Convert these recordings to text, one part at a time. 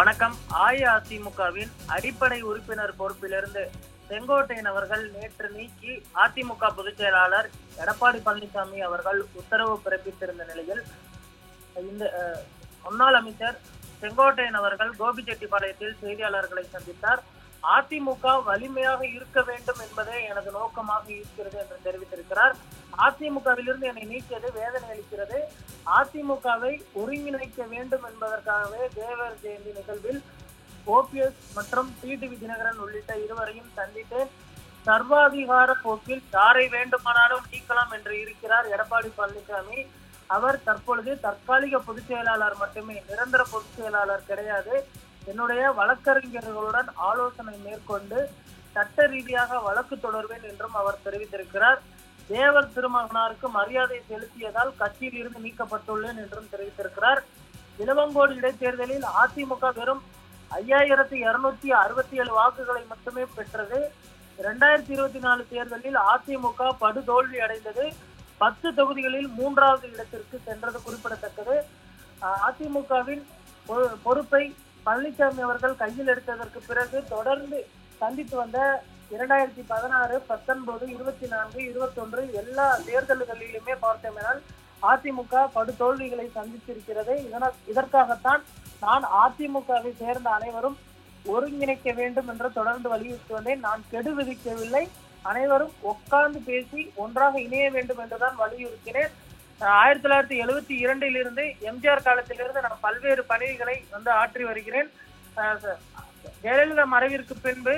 வணக்கம். அஇஅதிமுகவின் அடிப்படை உறுப்பினர் பொறுப்பிலிருந்து செங்கோட்டையன் அவர்கள் நேற்று நீக்கி அதிமுக பொதுச் செயலாளர் எடப்பாடி பழனிசாமி அவர்கள் உத்தரவு பிறப்பித்திருந்த நிலையில் இந்த முன்னாள் அமைச்சர் செங்கோட்டையன் அவர்கள் கோபிச்செட்டிப்பாளையத்தில் செய்தியாளர்களை சந்தித்தார். அதிமுக வலிமையாக இருக்க வேண்டும் என்பதே எனது நோக்கமாக இருக்கிறது என்று தெரிவித்திருக்கிறார். அதிமுகவிலிருந்து என்னை நீக்கியது வேதனை அளிக்கிறது. அதிமுகவை ஒருங்கிணைக்க வேண்டும் என்பதற்காகவே தேவர் ஜெயந்தி நிகழ்வில் OPS மற்றும் டிடிவி தினகரன் உள்ளிட்ட இருவரையும் சந்தித்தேன். சர்வாதிகார போக்கில் யாரை வேண்டுமானாலும் நீக்கலாம் என்று இருக்கிறார் எடப்பாடி பழனிசாமி. அவர் தற்பொழுது தற்காலிக பொதுச் செயலாளர் மட்டுமே, நிரந்தர பொதுச் செயலாளர் கிடையாது. என்னுடைய வழக்கறிஞர்களுடன் ஆலோசனை மேற்கொண்டு சட்ட ரீதியாக வழக்கு தொடர்வேன் என்றும் அவர் தெரிவித்திருக்கிறார். தேவர் திருமகனாருக்கு மரியாதை செலுத்தியதால் கட்சியில் இருந்து நீக்கப்பட்டுள்ளேன் என்றும் தெரிவித்திருக்கிறார். இலவங்கோடு இடைத்தேர்தலில் அதிமுக வெறும் 5267 வாக்குகளை மட்டுமே பெற்றது. 2024 தேர்தலில் அதிமுக படுதோல்வி அடைந்தது. 10 தொகுதிகளில் 3வது இடத்திற்கு சென்றது குறிப்பிடத்தக்கது. அதிமுகவின் பொறுப்பை பழனிசாமி அவர்கள் கையில் எடுத்ததற்கு பிறகு தொடர்ந்து சந்தித்து வந்த 2016, 19, 24, 21 எல்லா தேர்தல்களிலுமே பார்த்தோம்னால் அதிமுக படுதோல்விகளை சந்தித்திருக்கிறது. இதற்காகத்தான் நான் அதிமுகவை சேர்ந்த அனைவரும் ஒருங்கிணைக்க வேண்டும் என்று தொடர்ந்து வலியுறுத்தி வந்தேன். நான் கெடு விதிக்கவில்லை. அனைவரும் உட்கார்ந்து பேசி ஒன்றாக இணைய வேண்டும் என்றுதான் வலியுறுத்தினேன். 1972 எம்ஜிஆர் காலத்திலிருந்து நான் பல்வேறு பணிகளை ஆற்றி வருகிறேன். ஜெயலலிதா மறைவிற்கு பின்பு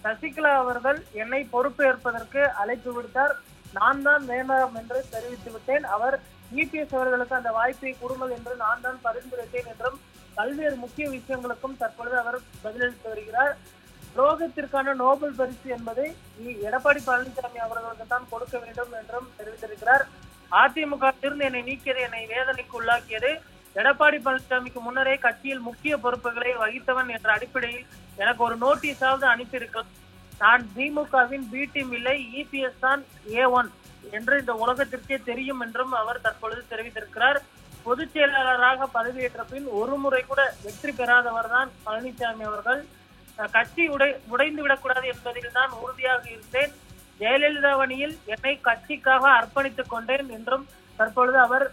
சசிகலா அவர்கள் என்னை பொறுப்பேற்பதற்கு அழைப்பு விடுத்தார். நான் தான் வேண்டாம் என்று தெரிவித்து விட்டேன். அவர் EPS அவர்களுக்கு அந்த வாய்ப்பை கொடுங்கள் என்று நான் தான் பரிந்துரைத்தேன் என்றும் பல்வேறு முக்கிய விஷயங்களுக்கும் தற்பொழுது அவர் பதிலளித்து வருகிறார். துரோகத்திற்கான நோபல் பரிசு என்பதை எடப்பாடி பழனிசாமி அவர்களுக்கு தான் கொடுக்க வேண்டும் என்றும் தெரிவித்திருக்கிறார். அதிமுகவிலிருந்து என்னை நீக்கியது என்னை வேதனைக்கு உள்ளாக்கியது. எடப்பாடி பழனிசாமிக்கு முன்னரே கட்சியில் முக்கிய பொறுப்புகளை வகித்தவன் என்ற அடிப்படையில் எனக்கு ஒரு நோட்டீஸாவது அனுப்பியிருக்கலாம். நான் திமுகவின் B டீம் இல்லை, EPS தான் A1 என்று இந்த உலகத்திற்கே தெரியும் என்றும் அவர் தற்பொழுது தெரிவித்திருக்கிறார். பொதுச் செயலாளராக பதவியேற்ற பின் ஒரு முறை கூட வெற்றி பெறாதவர் தான் பழனிசாமி அவர்கள். கட்சி உடைந்து விடக்கூடாது என்பதில் தான் உறுதியாக இருந்தேன். ஜெயலலிதாவணியில் என்னை கட்சிக்காக அர்ப்பணித்துக் கொண்டேன் என்றும் தற்பொழுது அவர்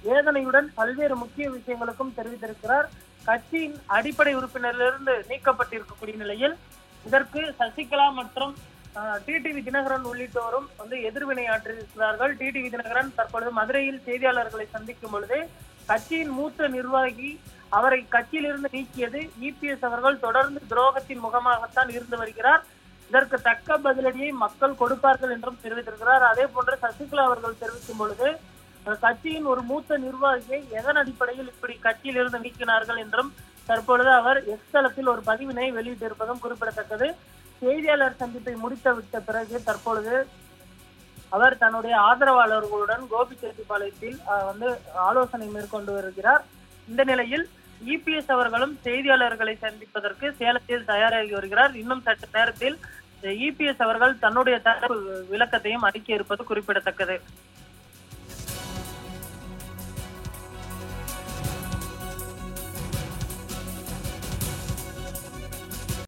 வேதனையுடன் பல்வேறு முக்கிய விஷயங்களுக்கும் தெரிவித்திருக்கிறார். கட்சியின் அடிப்படை உறுப்பினரிலிருந்து நீக்கப்பட்டிருக்கக்கூடிய நிலையில் இதற்கு சசிகலா மற்றும் டிடிவி தினகரன் உள்ளிட்டோரும் எதிர்வினை ஆற்றியிருக்கிறார்கள். டிடிவி தினகரன் தற்பொழுது மதுரையில் செய்தியாளர்களை சந்திக்கும் பொழுது கட்சியின் மூத்த நிர்வாகி அவரை கட்சியிலிருந்து நீக்கியது EPS அவர்கள் தொடர்ந்து துரோகத்தின் முகமாகத்தான் இருந்து வருகிறார். இதற்கு தக்க பதிலடியை மக்கள் கொடுப்பார்கள் என்றும் தெரிவித்திருக்கிறார். அதே போன்று சசிகலா அவர்கள் தெரிவிக்கும் பொழுது கட்சியின் ஒரு மூத்த நிர்வாகியை எதன் அடிப்படையில் இப்படி கட்சியிலிருந்து நீக்கினார்கள் என்றும் தற்பொழுது அவர் எக்ஸ் தளத்தில் ஒரு பதிவினை வெளியிட்டிருப்பதும் குறிப்பிடத்தக்கது. செய்தியாளர் சந்திப்பை முடித்துவிட்ட பிறகு தற்பொழுது அவர் தன்னுடைய ஆதரவாளர்களுடன் கோபிச்செட்டிப்பாளையத்தில் ஆலோசனை மேற்கொண்டு வருகிறார். இந்த நிலையில் EPS அவர்களும் செய்தியாளர்களை சந்திப்பதற்கு சேலத்தில் தயாராகி வருகிறார். இன்னும் சற்று நேரத்தில் EPS அவர்கள் தன்னுடைய தரப்பு விளக்கத்தையும் அளிக்க இருப்பது குறிப்பிடத்தக்கது.